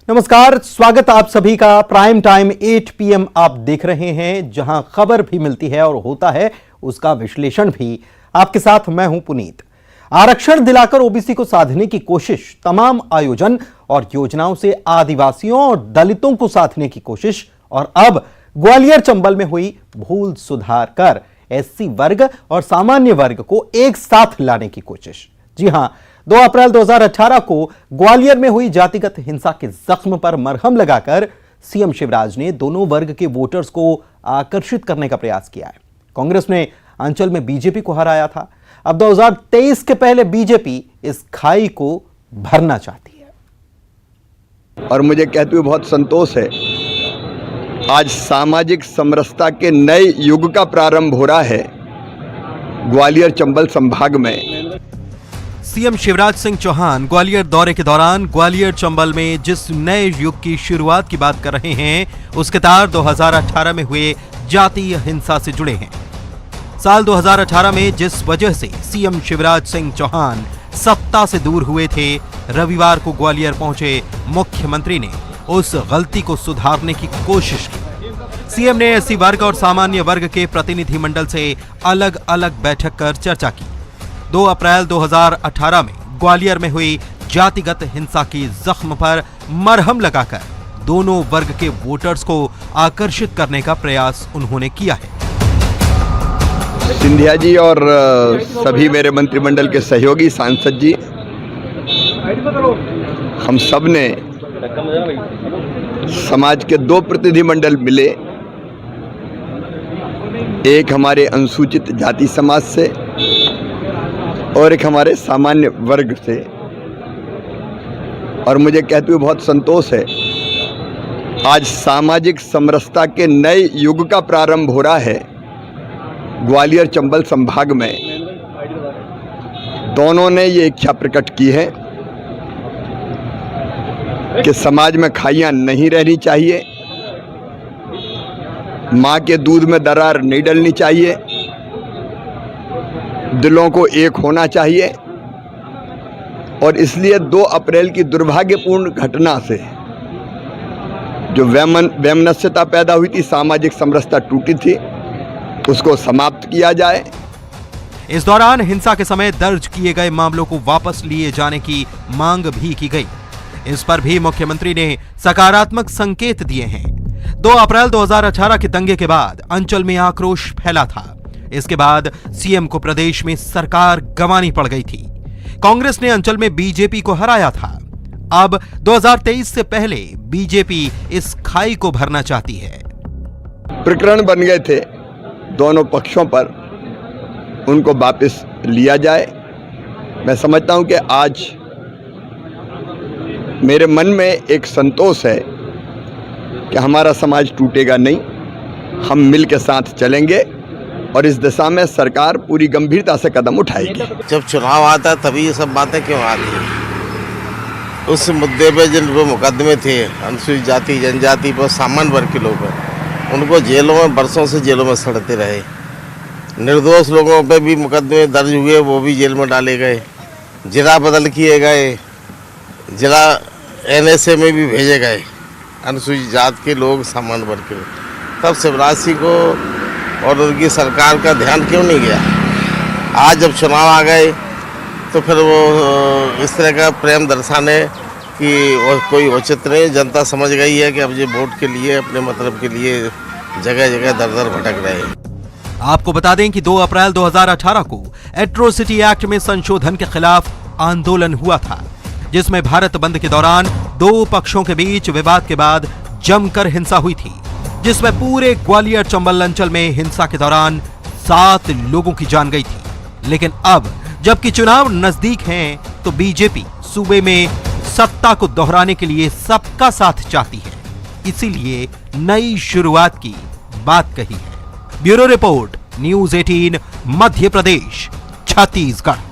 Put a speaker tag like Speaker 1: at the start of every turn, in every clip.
Speaker 1: नमस्कार, स्वागत आप सभी का प्राइम टाइम 8 PM आप देख रहे हैं, जहां खबर भी मिलती है और होता है उसका विश्लेषण भी। आपके साथ मैं हूं पुनीत। आरक्षण दिलाकर ओबीसी को साधने की कोशिश, तमाम आयोजन और योजनाओं से आदिवासियों और दलितों को साधने की कोशिश, और अब ग्वालियर चंबल में हुई भूल सुधार कर एससी वर्ग और सामान्य वर्ग को एक साथ लाने की कोशिश। जी हां, 2 अप्रैल 2018 को ग्वालियर में हुई जातिगत हिंसा के जख्म पर मरहम लगाकर सीएम शिवराज ने दोनों वर्ग के वोटर्स को आकर्षित करने का प्रयास किया है। कांग्रेस ने अंचल में बीजेपी को हराया था। अब 2023 के पहले बीजेपी इस खाई को भरना चाहती है।
Speaker 2: और मुझे कहते हुए बहुत संतोष है, आज सामाजिक समरसता के नए युग का प्रारंभ हो रहा है ग्वालियर चंबल संभाग में।
Speaker 1: सीएम शिवराज सिंह चौहान ग्वालियर दौरे के दौरान ग्वालियर चंबल में जिस नए युग की शुरुआत की बात कर रहे हैं, उसके तार 2018 में हुए जातीय हिंसा से जुड़े हैं। साल 2018 में जिस वजह से सीएम शिवराज सिंह चौहान सत्ता से दूर हुए थे, रविवार को ग्वालियर पहुंचे मुख्यमंत्री ने उस गलती को सुधारने की कोशिश की। सीएम ने एससी वर्ग और सामान्य वर्ग के प्रतिनिधिमंडल से अलग अलग बैठक कर चर्चा की। 2 अप्रैल 2018 में ग्वालियर में हुई जातिगत हिंसा की जख्म पर मरहम लगाकर दोनों वर्ग के वोटर्स को आकर्षित करने का प्रयास उन्होंने किया है।
Speaker 2: सिंधिया जी और सभी मेरे मंत्रिमंडल के सहयोगी सांसद जी, हम सब ने समाज के 2 प्रतिनिधिमंडल मिले, एक हमारे अनुसूचित जाति समाज से और एक हमारे सामान्य वर्ग से। और मुझे कहते हुए बहुत संतोष है, आज सामाजिक समरसता के नए युग का प्रारंभ हो रहा है ग्वालियर चंबल संभाग में। दोनों ने ये इच्छा प्रकट की है कि समाज में खाइयां नहीं रहनी चाहिए, मां के दूध में दरार नहीं डलनी चाहिए, दिलों को एक होना चाहिए। और इसलिए 2 अप्रैल की दुर्भाग्यपूर्ण घटना से जो वैमनस्यता पैदा हुई थी, सामाजिक समरसता टूटी थी, उसको समाप्त किया जाए।
Speaker 1: इस दौरान हिंसा के समय दर्ज किए गए मामलों को वापस लिए जाने की मांग भी की गई। इस पर भी मुख्यमंत्री ने सकारात्मक संकेत दिए हैं। 2 अप्रैल 2018 के दंगे के बाद अंचल में आक्रोश फैला था। इसके बाद सीएम को प्रदेश में सरकार गंवानी पड़ गई थी। कांग्रेस ने अंचल में बीजेपी को हराया था। अब 2023 से पहले बीजेपी इस खाई को भरना चाहती है।
Speaker 2: प्रकरण बन गए थे दोनों पक्षों पर, उनको वापस लिया जाए। मैं समझता हूं कि आज मेरे मन में एक संतोष है कि हमारा समाज टूटेगा नहीं, हम मिल के साथ चलेंगे और इस दिशा में सरकार पूरी गंभीरता से कदम उठाएगी।
Speaker 3: जब चुनाव आता तभी ये सब बातें क्यों आती हैं? उस मुद्दे पे जिन वो मुकदमे थे, अनुसूचित जाति जनजाति पर सामान्य वर्ग के लोग हैं, उनको जेलों में बरसों से जेलों में सड़ते रहे। निर्दोष लोगों पे भी मुकदमे दर्ज हुए, वो भी जेल में डाले गए, जिला बदल किए गए, जिला NSA में भी भेजे गए अनुसूचित जाति के लोग, सामान्य वर्ग के लोग। तब शिवराज सिंह को और उनकी सरकार का ध्यान क्यों नहीं गया? आज जब चुनाव आ गए तो फिर वो इस तरह का प्रेम दर्शाने कि कोई उचित नहीं। जनता समझ गई है कि अब ये वोट के लिए, अपने मतलब के लिए जगह जगह दर दर भटक रहे हैं।
Speaker 1: आपको बता दें कि 2 अप्रैल 2018 को एट्रोसिटी एक्ट में संशोधन के खिलाफ आंदोलन हुआ था, जिसमें भारत बंद के दौरान 2 पक्षों के बीच विवाद के बाद जमकर हिंसा हुई थी, जिसमें पूरे ग्वालियर चंबल अंचल में हिंसा के दौरान 7 लोगों की जान गई थी। लेकिन अब जबकि चुनाव नजदीक हैं, तो बीजेपी सूबे में सत्ता को दोहराने के लिए सबका साथ चाहती है, इसीलिए नई शुरुआत की बात कही है। Bureau report, news 18, Madhya Pradesh, Chhattisgarh.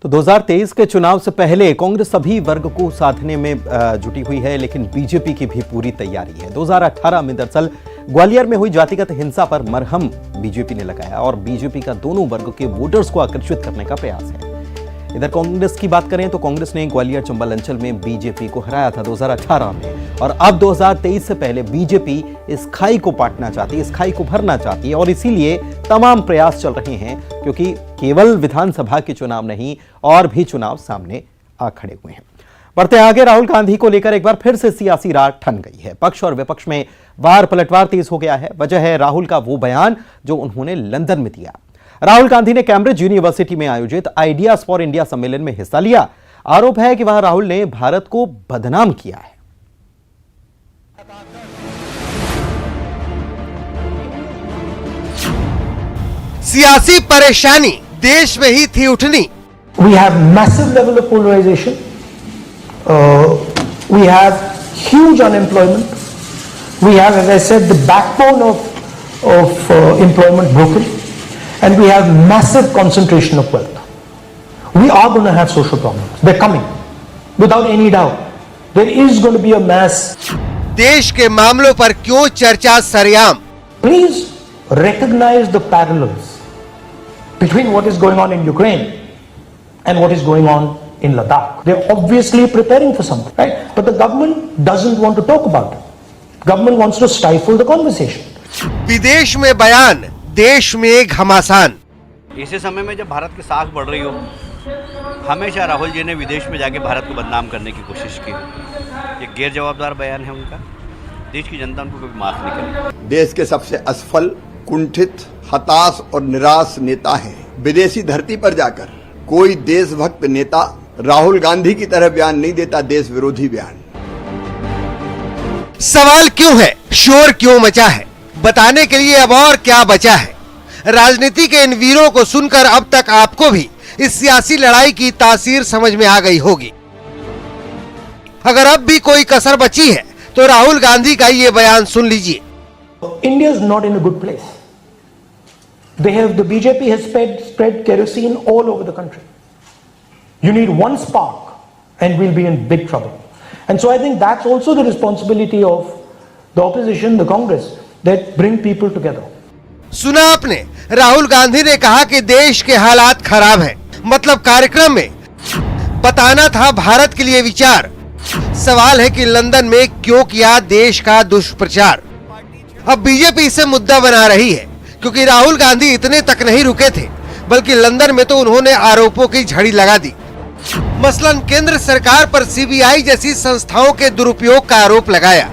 Speaker 1: तो 2023 के चुनाव से पहले कांग्रेस सभी वर्ग को साधने में जुटी हुई है, लेकिन बीजेपी की भी पूरी तैयारी है। 2018 में दरअसल ग्वालियर में हुई जातिगत हिंसा पर मरहम बीजेपी ने लगाया और बीजेपी का दोनों वर्ग के वोटर्स को आकर्षित करने का प्रयास है। इधर कांग्रेस की बात करें तो कांग्रेस ने ग्वालियर चंबल अंचल में बीजेपी को हराया था 2018 में, और अब 2023 से पहले बीजेपी इस खाई को पाटना चाहती है, इस खाई को भरना चाहती है, और इसीलिए तमाम प्रयास चल रहे हैं, क्योंकि केवल विधानसभा के चुनाव नहीं और भी चुनाव सामने आ खड़े हुए हैं। बढ़ते आगे, राहुल गांधी को लेकर एक बार फिर से सियासी रात ठन गई है। पक्ष और विपक्ष में वार पलटवार तेज हो गया है। वजह है राहुल का वो बयान जो उन्होंने लंदन में दिया। राहुल गांधी ने कैम्ब्रिज यूनिवर्सिटी में आयोजित आइडियाज फॉर इंडिया सम्मेलन में हिस्सा लिया। आरोप है कि वहां राहुल ने भारत को बदनाम किया है।
Speaker 4: सियासी परेशानी देश में ही थी उठनी।
Speaker 5: We have massive level of polarization. We have huge unemployment. We have, as I said, the backbone of employment broken, and we have massive concentration of wealth. We are going to have social problems. They're coming, without any doubt. There is going to be a mass.
Speaker 4: देश के मामलों पर क्यों चर्चा सरेआम?
Speaker 5: Please recognize the parallels between what is going on in Ukraine and what is going on in Ladakh. They're obviously preparing for something, right? But the government doesn't want to talk about it. Government wants to stifle the conversation.
Speaker 4: विदेश में बयान, देश में घमासान।
Speaker 6: इसी समय में जब भारत की साख बढ़ रही हो, हमेशा राहुल जी ने विदेश में जाके भारत को बदनाम करने की कोशिश की। ये गैर जवाबदार बयान है उनका। देश की जनता उनको कभी माफ नहीं करेगी।
Speaker 2: देश के सबसे असफल, कुंठित, हताश और निराश नेता हैं। विदेशी धरती पर जाकर कोई देशभक्त नेता राहुल गांधी की तरह बयान नहीं देता, देश विरोधी बयान।
Speaker 4: सवाल क्यों है, शोर क्यों मचा है, बताने के लिए अब और क्या बचा है। राजनीति के इन वीरों को सुनकर अब तक आपको भी इस सियासी लड़ाई की तासीर समझ में आ गई होगी। अगर अब भी कोई कसर बची है तो राहुल गांधी का ये बयान सुन लीजिए।
Speaker 5: India is not in a good place. The BJP has spread kerosene all over the country. You need one spark and we'll be in big trouble. And so I think that's also the responsibility of the opposition, the Congress, that bring people together.
Speaker 4: सुना आपने, राहुल गांधी ने कहा कि देश के हालात खराब हैं। मतलब कार्यक्रम में बताना था भारत के लिए विचार। सवाल है कि लंदन में क्यों किया देश का दुष्प्रचार। अब बीजेपी इसे मुद्दा बना रही है, क्योंकि राहुल गांधी इतने तक नहीं रुके थे, बल्कि लंदन में तो उन्होंने आरोपों की झड़ी लगा दी। मसलन केंद्र सरकार पर सीबीआई जैसी संस्थाओं के दुरुपयोग का आरोप लगाया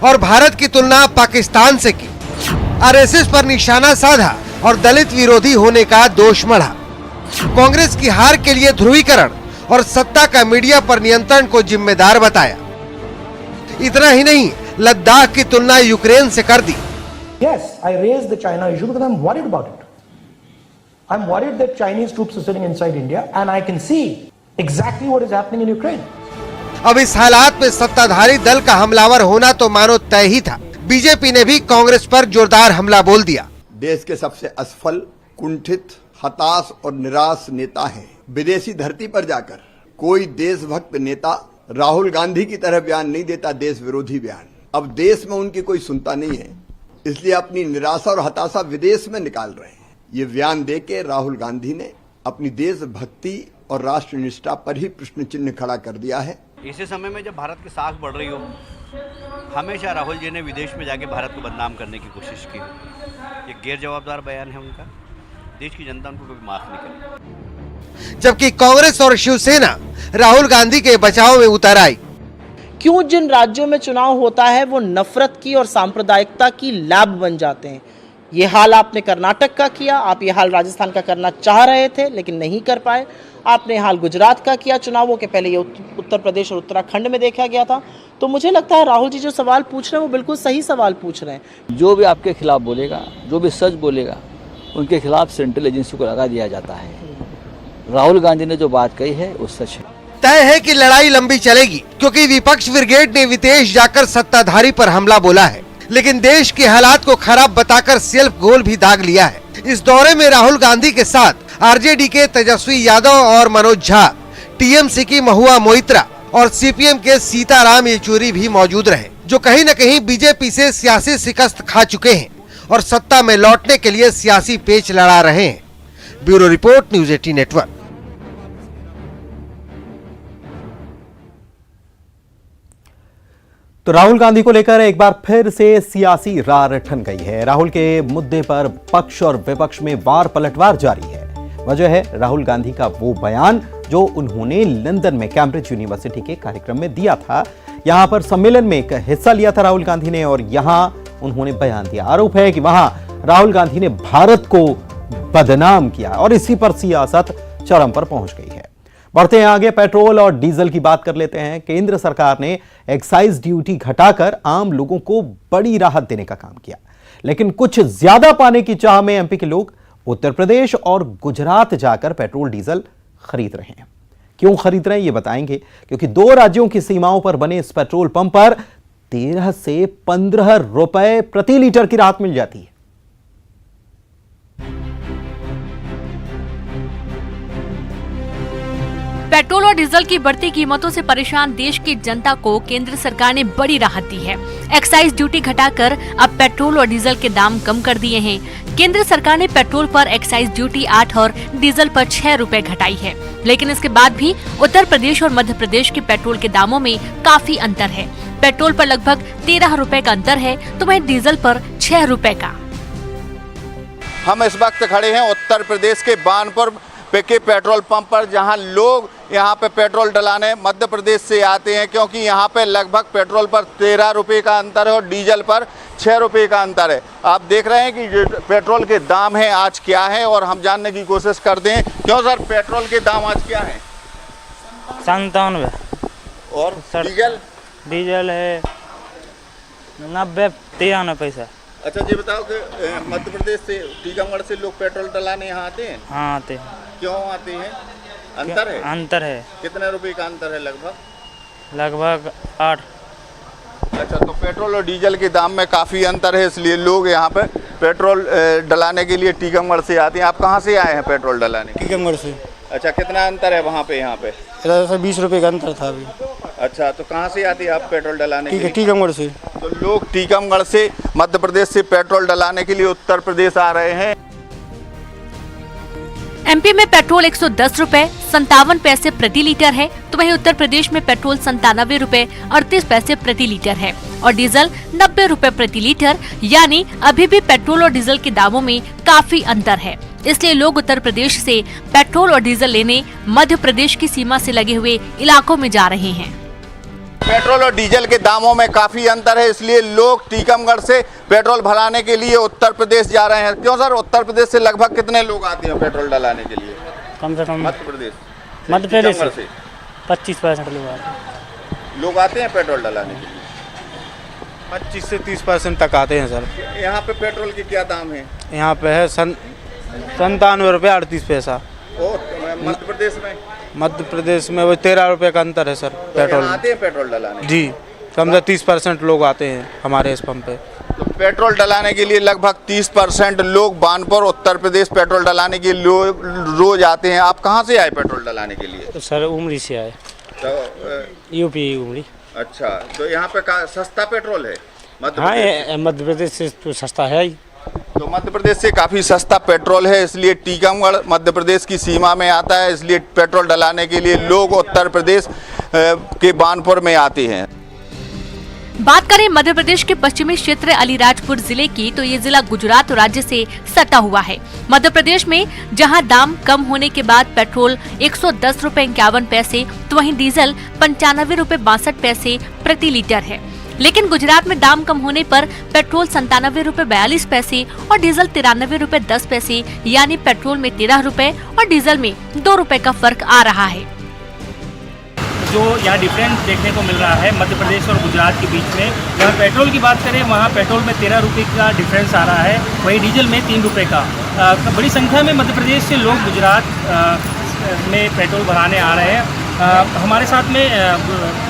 Speaker 4: और भारत की तुलना पाकिस्तान से की। आरएसएस पर निशाना साधा और दलित विरोधी होने का दोष मढ़ा। कांग्रेस की हार के लिए ध्रुवीकरण और सत्ता का मीडिया पर नियंत्रण को जिम्मेदार बताया। इतना ही नहीं, लद्दाख की तुलना यूक्रेन से कर दी।
Speaker 5: Yes, I raised the China issue because I'm worried about it. I'm worried that Chinese troops are sitting inside India and I can see exactly what is happening in Ukraine.
Speaker 4: अब इस हालात में सत्ताधारी दल का हमलावर होना तो मानो तय ही था। बीजेपी ने भी कांग्रेस पर जोरदार हमला बोल दिया।
Speaker 2: देश के सबसे असफल, कुंठित, हताश और निराश नेता हैं। विदेशी धरती पर जाकर कोई देशभक्त नेता राहुल गांधी की तरह बयान नहीं देता, देश विरोधी बयान। अब देश में उनकी कोई सुनता नहीं है, इसलिए अपनी निराशा और हताशा विदेश में निकाल रहे हैं। ये बयान देके राहुल गांधी ने अपनी देशभक्ति और राष्ट्रनिष्ठा पर ही प्रश्न चिन्ह खड़ा कर दिया है।
Speaker 6: इसी समय में जब भारत की साख बढ़ रही हो, हमेशा राहुल जी ने विदेश में जाके भारत को बदनाम करने की कोशिश की। ये गैर जवाबदार बयान है उनका। देश की जनता उनको कभी माफ नहीं करेगी।
Speaker 4: जबकि कांग्रेस और शिवसेना राहुल गांधी के बचाव में उतर आई।
Speaker 7: क्यों जिन राज्यों में चुनाव होता है वो नफरत की और सांप्रदायिकता की लैब बन जाते हैं। ये हाल आपने कर्नाटक का किया, आप ये हाल राजस्थान का करना चाह रहे थे लेकिन नहीं कर पाए। आपने हाल गुजरात का किया चुनावों के पहले, ये उत्तर प्रदेश और उत्तराखंड में देखा गया था। तो मुझे लगता है राहुल जी जो सवाल पूछ रहे हैं वो बिल्कुल सही सवाल पूछ रहे हैं।
Speaker 8: जो भी आपके खिलाफ बोलेगा, जो भी सच बोलेगा, उनके खिलाफ सेंट्रल एजेंसी को लगा दिया जाता है। राहुल गांधी ने जो बात कही है वो सच है।
Speaker 4: तय है कि लड़ाई लंबी चलेगी, क्योंकि विपक्ष ब्रिगेड ने विदेश जाकर सत्ताधारी पर हमला बोला है, लेकिन देश के हालात को खराब बताकर सेल्फ गोल भी दाग लिया है। इस दौरे में राहुल गांधी के साथ आरजेडी के तेजस्वी यादव और मनोज झा, टीएमसी की महुआ मोइत्रा और सीपीएम के सीताराम येचुरी भी मौजूद रहे, जो कहीं न कहीं बीजेपी से सियासी शिकस्त खा चुके हैं और सत्ता में लौटने के लिए सियासी पेच लड़ा रहे हैं। Bureau report, news 18 network.
Speaker 1: तो राहुल गांधी को लेकर एक बार फिर से सियासी रार ठन गई है। राहुल के मुद्दे पर पक्ष और विपक्ष में वार पलटवार जारी है। वजह है राहुल गांधी का वो बयान जो उन्होंने लंदन में कैम्ब्रिज यूनिवर्सिटी के कार्यक्रम में दिया था। यहां पर सम्मेलन में एक हिस्सा लिया था राहुल गांधी ने और यहां उन्होंने बयान दिया। आरोप है कि वहां राहुल गांधी ने भारत को बदनाम किया और इसी पर सियासत चरम पर पहुंच गई है। बढ़ते हैं आगे, पेट्रोल और डीजल की बात कर लेते हैं। केंद्र सरकार ने एक्साइज ड्यूटी घटाकर आम लोगों को बड़ी राहत देने का काम किया, लेकिन कुछ ज्यादा पाने की चाह में एमपी के लोग उत्तर प्रदेश और गुजरात जाकर पेट्रोल डीजल खरीद रहे हैं। क्यों खरीद रहे हैं ये बताएंगे, क्योंकि 2 राज्यों की सीमाओं पर बने इस पेट्रोल पंप पर 13 से 15 रुपए प्रति लीटर की राहत मिल जाती है।
Speaker 9: पेट्रोल और डीजल की बढ़ती कीमतों से परेशान देश की जनता को केंद्र सरकार ने बड़ी राहत दी है। एक्साइज ड्यूटी घटाकर अब पेट्रोल और डीजल के दाम कम कर दिए हैं। केंद्र सरकार ने पेट्रोल पर एक्साइज ड्यूटी 8 और डीजल पर 6 रुपए घटाई है, लेकिन इसके बाद भी उत्तर प्रदेश और मध्य प्रदेश के पेट्रोल के दामों में काफी अंतर है। पेट्रोल पर लगभग 13 रुपए का अंतर है, तो वहीं डीजल पर 6 रुपए का।
Speaker 10: हम इस वक्त खड़े हैं उत्तर प्रदेश के बानपुर के पेट्रोल पंप पर, जहां लोग यहां पे पेट्रोल डलाने मध्य प्रदेश से आते हैं, क्योंकि यहां पे लगभग पेट्रोल पर 13 रुपए का अंतर है और डीजल पर 6 रुपए का अंतर है। आप देख रहे हैं कि जो पेट्रोल के दाम हैं आज क्या है, और हम जानने की कोशिश करते हैं। क्यों सर, पेट्रोल के दाम आज क्या है?
Speaker 11: 97।
Speaker 10: और डीजल?
Speaker 11: डीजल है 90, 93 पैसा।
Speaker 10: अच्छा जी, बताओ कि मध्य प्रदेश से टीकमगढ़ से लोग पेट्रोल डलाने यहाँ आते हैं?
Speaker 11: हाँ आते हैं।
Speaker 10: क्यों आते हैं? अंतर है?
Speaker 11: अंतर है।
Speaker 10: कितने रुपए का अंतर है?
Speaker 11: लगभग 8।
Speaker 10: अच्छा, तो पेट्रोल और डीजल के दाम में काफ़ी अंतर है, इसलिए लोग यहाँ पे पेट्रोल डलाने के लिए टीकमगढ़ से आते हैं। आप कहाँ से आए हैं पेट्रोल डलाने?
Speaker 11: टीकमगढ़ से।
Speaker 10: अच्छा, कितना अंतर है वहाँ पे यहाँ पे?
Speaker 11: इधर 20 रुपए का अंतर था अभी।
Speaker 10: अच्छा, तो कहाँ से आती है आप पेट्रोल डलाने के लिए?
Speaker 11: टीकमगढ़ से।
Speaker 10: तो लोग टीकमगढ़ से मध्य प्रदेश से पेट्रोल डलाने के लिए उत्तर प्रदेश आ रहे हैं।
Speaker 9: एमपी में पेट्रोल 110 रुपए 57 पैसे प्रति लीटर है, तो वहीं उत्तर प्रदेश में पेट्रोल 97 रुपए 38 पैसे प्रति लीटर है और डीजल 90 रुपए प्रति लीटर। यानी अभी भी पेट्रोल और डीजल के दामों में काफी अंतर है, इसलिए लोग उत्तर प्रदेश से पेट्रोल और डीजल लेने मध्य प्रदेश की सीमा से लगे हुए इलाकों में जा रहे हैं।
Speaker 10: पेट्रोल और डीजल के दामों में काफी अंतर है, इसलिए लोग टीकमगढ़ से पेट्रोल भराने के लिए उत्तर प्रदेश जा रहे हैं। क्यों सर, उत्तर प्रदेश से लगभग कितने लोग आते हैं पेट्रोल डलाने के लिए?
Speaker 11: कम से कम
Speaker 10: मध्य प्रदेश
Speaker 11: से 25%
Speaker 10: लोग आते हैं पेट्रोल डलाने के लिए।
Speaker 11: 25 से 30% तक आते हैं सर।
Speaker 10: यहाँ पे पेट्रोल के क्या दाम है?
Speaker 11: यहाँ पे है 97 रुपये 38 पैसा।
Speaker 10: और मध्य प्रदेश में?
Speaker 11: मध्य प्रदेश में वो 13 रुपये का अंतर है सर।
Speaker 10: तो
Speaker 11: पेट्रोल
Speaker 10: आते हैं पेट्रोल डलाने?
Speaker 11: जी, कम से 30% लोग आते हैं हमारे इस पंप पे।
Speaker 10: तो पेट्रोल डलाने के लिए लगभग 30% लोग बानपुर उत्तर प्रदेश पेट्रोल डलाने के लिए रोज आते हैं। आप कहाँ से आए पेट्रोल डलाने के लिए?
Speaker 11: तो सर उमरी से आए।
Speaker 10: तो
Speaker 11: यूपी उमरी।
Speaker 10: अच्छा, तो यहाँ पे सस्ता पेट्रोल है?
Speaker 11: हाँ, मध्य प्रदेश से तो सस्ता है ही।
Speaker 10: तो मध्य प्रदेश से काफ़ी सस्ता पेट्रोल है, इसलिए टीकमगढ़ मध्य प्रदेश की सीमा में आता है, इसलिए पेट्रोल डलाने के लिए लोग उत्तर प्रदेश के बानपुर में आते हैं।
Speaker 9: बात करें मध्य प्रदेश के पश्चिमी क्षेत्र अलीराजपुर जिले की, तो ये जिला गुजरात राज्य से सटा हुआ है। मध्य प्रदेश में जहां दाम कम होने के बाद पेट्रोल 110 रुपए 51 पैसे, तो वहीं डीजल 95 रुपए 62 पैसे प्रति लीटर है। लेकिन गुजरात में दाम कम होने पर पेट्रोल 97 रुपए 42 पैसे और डीजल 93 रुपए 10 पैसे, यानी पेट्रोल में 13 रुपए और डीजल में 2 रुपए का फर्क आ रहा है।
Speaker 12: जो यहाँ डिफरेंस देखने को मिल रहा है मध्य प्रदेश और गुजरात के बीच में, अगर पेट्रोल की बात करें वहाँ पेट्रोल में 13 रुपये का डिफरेंस आ रहा है, वहीं डीजल में 3 रुपये का। बड़ी संख्या में मध्य प्रदेश से लोग गुजरात में पेट्रोल भराने आ रहे हैं। हमारे साथ में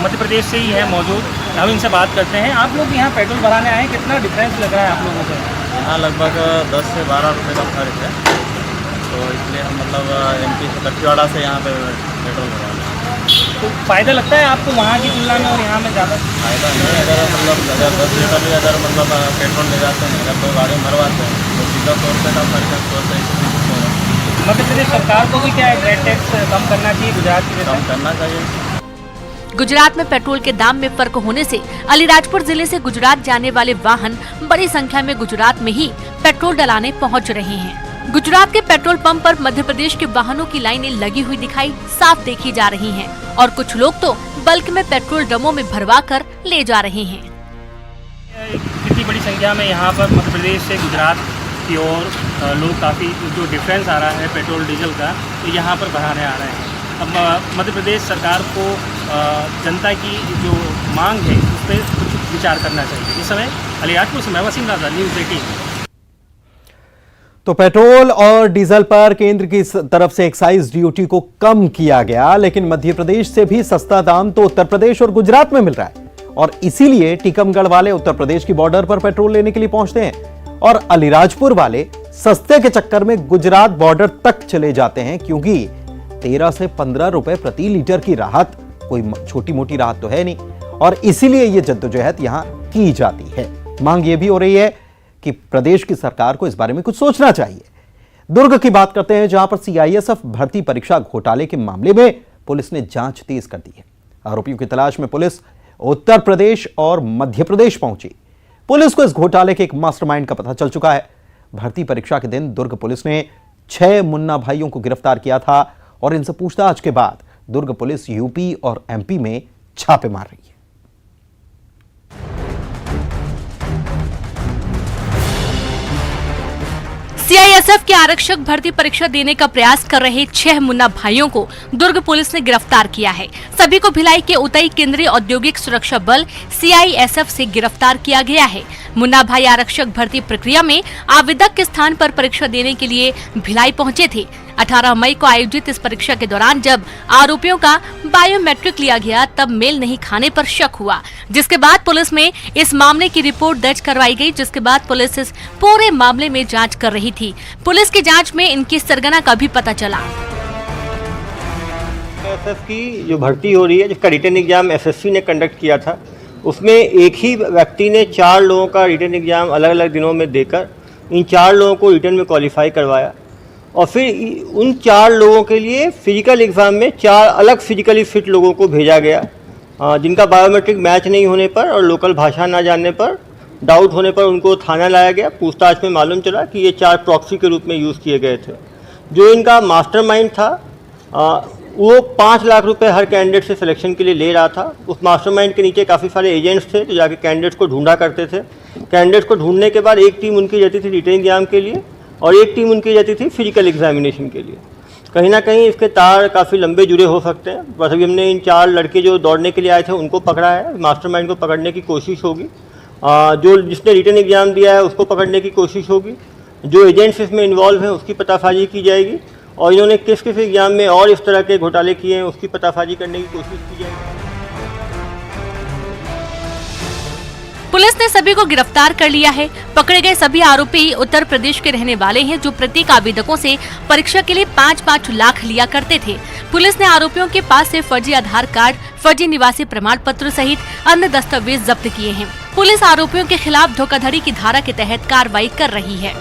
Speaker 12: मध्य प्रदेश से ही है मौजूद, हम इनसे बात करते हैं। आप लोग यहाँ पेट्रोल भराने आए हैं, कितना डिफरेंस लग रहा है आप लोगों को?
Speaker 13: यहाँ लगभग 10 से 12 रुपये का फर्क है, तो इसलिए हम मतलब एमपी से दक्षिणवाड़ा से यहाँ पे पेट्रोल भरा रहे हैं।
Speaker 12: तो फ़ायदा लगता है आपको वहाँ की तुलना में और यहाँ में ज़्यादा?
Speaker 13: फ़ायदा नहीं, अगर 10 लीटर भी अगर पेट्रोल ले जाते हैं, अगर कोई गाड़ी मरवाते हैं तो सीधा 100 रुपये का फर्क है, 100 से।
Speaker 12: मध्य प्रदेश सरकार को भी क्या है, रेट टैक्स कम करना चाहिए गुजरात की?
Speaker 13: कम करना चाहिए।
Speaker 9: गुजरात में पेट्रोल के दाम में फर्क होने से अलीराजपुर जिले से गुजरात जाने वाले वाहन बड़ी संख्या में गुजरात में ही पेट्रोल डलाने पहुंच रहे हैं। गुजरात के पेट्रोल पंप पर मध्य प्रदेश के वाहनों की लाइनें लगी हुई दिखाई साफ देखी जा रही हैं और कुछ लोग तो बल्क में पेट्रोल ड्रमों में भरवा कर ले जा रहे हैं।
Speaker 12: कितनी बड़ी संख्या में यहाँ पर मध्य प्रदेश से गुजरात की ओर लोग काफ़ी जो डिफरेंस आ रहा है पेट्रोल डीजल का, तो यहाँ पर बढ़ाने आ रहे हैं। अब मध्य प्रदेश सरकार को जनता की जो मांग है उस पर कुछ विचार करना चाहिए। इस समय अलीराजपुर से मैं वसीम राजा, न्यूज़ 18।
Speaker 1: तो पेट्रोल और डीजल पर केंद्र की तरफ से एक्साइज ड्यूटी को कम किया गया, लेकिन मध्य प्रदेश से भी सस्ता दाम तो उत्तर प्रदेश और गुजरात में मिल रहा है और इसीलिए टीकमगढ़ वाले उत्तर प्रदेश की बॉर्डर पर पेट्रोल लेने के लिए पहुंचते हैं और अलीराजपुर वाले सस्ते के चक्कर में गुजरात बॉर्डर तक चले जाते हैं, क्योंकि 13 से 15 रुपए प्रति लीटर की राहत कोई छोटी मोटी राहत तो है नहीं और इसीलिए यह जद्दोजहद यहां की जाती है। मांग यह भी हो रही है कि प्रदेश की सरकार को इस बारे में कुछ सोचना चाहिए। दुर्ग की बात करते हैं, जहां पर सीआईएसएफ भर्ती परीक्षा घोटाले के मामले में पुलिस ने जांच तेज कर दी है। आरोपियों की तलाश में पुलिस उत्तर प्रदेश और मध्य प्रदेश पहुंची। पुलिस को इस घोटाले के एक मास्टरमाइंड का पता चल चुका है। भर्ती परीक्षा के दिन दुर्ग पुलिस ने 6 मुन्ना भाइयों को गिरफ्तार किया था और इनसे पूछताछ के बाद दुर्ग पुलिस यूपी और एमपी में छापे मार रही है।
Speaker 9: सीआईएसएफ के आरक्षक भर्ती परीक्षा देने का प्रयास कर रहे 6 मुन्ना भाइयों को दुर्ग पुलिस ने गिरफ्तार किया है। सभी को भिलाई के उतई केंद्रीय औद्योगिक सुरक्षा बल सीआईएसएफ से गिरफ्तार किया गया है। मुन्ना भाई आरक्षक भर्ती प्रक्रिया में आवेदक के स्थान पर परीक्षा देने के लिए भिलाई पहुंचे थे। 18 मई को आयोजित इस परीक्षा के दौरान जब आरोपियों का बायोमेट्रिक लिया गया तब मेल नहीं खाने पर शक हुआ, जिसके बाद पुलिस में इस मामले की रिपोर्ट दर्ज करवाई गई, जिसके बाद पुलिस इस पूरे मामले में जांच कर रही थी। पुलिस की जांच में इनकी सरगना का भी पता चला।
Speaker 14: एसएफ की जो भर्ती हो रही है, जिसका रिटन एग्जाम एसएससी ने कंडक्ट किया था, उसमें एक ही व्यक्ति ने 4 लोगों का रिटन एग्जाम अलग अलग दिनों में देकर इन 4 लोगों को रिटन में क्वालिफाई करवाया और फिर उन 4 लोगों के लिए फिजिकल एग्ज़ाम में 4 अलग फिजिकली फिट लोगों को भेजा गया, जिनका बायोमेट्रिक मैच नहीं होने पर और लोकल भाषा ना जानने पर, डाउट होने पर उनको थाना लाया गया। पूछताछ में मालूम चला कि ये 4 प्रॉक्सी के रूप में यूज़ किए गए थे। जो इनका मास्टरमाइंड था वो 5 लाख रुपए हर कैंडिडेट से सिलेक्शन के लिए ले रहा था। उस मास्टरमाइंड के नीचे काफ़ी सारे एजेंट्स थे जो जाके कैंडिडेट्स को ढूंढा करते थे। कैंडिडेट्स को ढूंढने के बाद एक टीम उनकी रहती थी रिटन एग्जाम के लिए और एक टीम उनकी रहती थी फिजिकल एग्जामिनेशन के लिए। कहीं ना कहीं इसके तार काफ़ी लंबे जुड़े हो सकते हैं। बस अभी हमने इन 4 लड़के जो दौड़ने के लिए आए थे उनको पकड़ा है। मास्टरमाइंड को पकड़ने की कोशिश होगी। जो जिसने रिटन एग्जाम दिया है उसको पकड़ने की कोशिश होगी। जो एजेंट्स इसमें इन्वॉल्व हैं उसकी पतासाजी की जाएगी और इन्होंने किस किस एग्जाम में और इस तरह के घोटाले किए हैं उसकी पतासाजी करने की कोशिश की जाएगी।
Speaker 9: पुलिस ने सभी को गिरफ्तार कर लिया है। पकड़े गए सभी आरोपी उत्तर प्रदेश के रहने वाले हैं, जो प्रत्येक आवेदकों से परीक्षा के लिए 5-5 लाख लिया करते थे। पुलिस ने आरोपियों के पास से फर्जी आधार कार्ड, फर्जी निवासी प्रमाण पत्र सहित अन्य दस्तावेज जब्त किए हैं। पुलिस आरोपियों के खिलाफ धोखाधड़ी की धारा के तहत कार्रवाई कर रही है।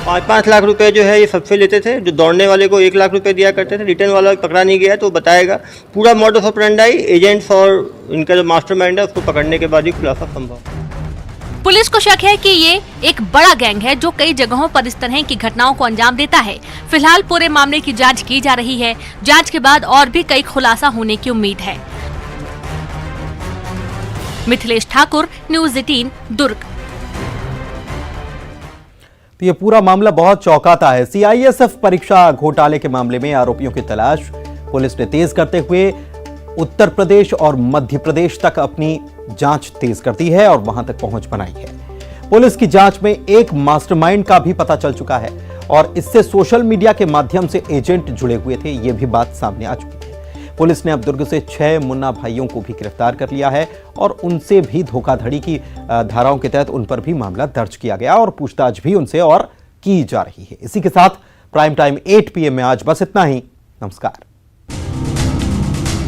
Speaker 14: 5-5 लाख रुपए जो है ये सबसे लेते थे। जो दौड़ने वाले को 1 लाख रुपए दिया करते थे। रिटर्न वाला पकड़ा नहीं गया तो बताएगा। पूरा मॉडस ऑपरेंडाई एजेंट्स और इनका जो मास्टरमाइंड है उसको पकड़ने के बाद ही खुलासा संभव।
Speaker 9: पुलिस को शक है कि ये एक बड़ा गैंग है जो कई जगहों पर इस तरह की घटनाओं को अंजाम देता है। फिलहाल पूरे मामले की जांच की जा रही है। जांच के बाद और भी कई खुलासा होने की उम्मीद है। मिथिलेश ठाकुर, न्यूज़ 18, दुर्ग।
Speaker 1: तो ये पूरा मामला बहुत चौंकाता है। सीआईएसएफ परीक्षा घोटाले के मामले में आरोपियों की तलाश पुलिस ने तेज करते हुए उत्तर प्रदेश और मध्य प्रदेश तक अपनी जांच तेज कर दी है और वहां तक पहुंच बनाई है। पुलिस की जांच में एक मास्टरमाइंड का भी पता चल चुका है और इससे सोशल मीडिया के माध्यम से एजेंट जुड़े हुए थे, यह भी बात सामने आ चुकी है। पुलिस ने अब दुर्ग से 6 मुन्ना भाइयों को भी गिरफ्तार कर लिया है और उनसे भी धोखाधड़ी की धाराओं के तहत उन पर भी मामला दर्ज किया गया और पूछताछ भी उनसे और की जा रही है। इसी के साथ प्राइम टाइम 8 PM में आज बस इतना ही। नमस्कार।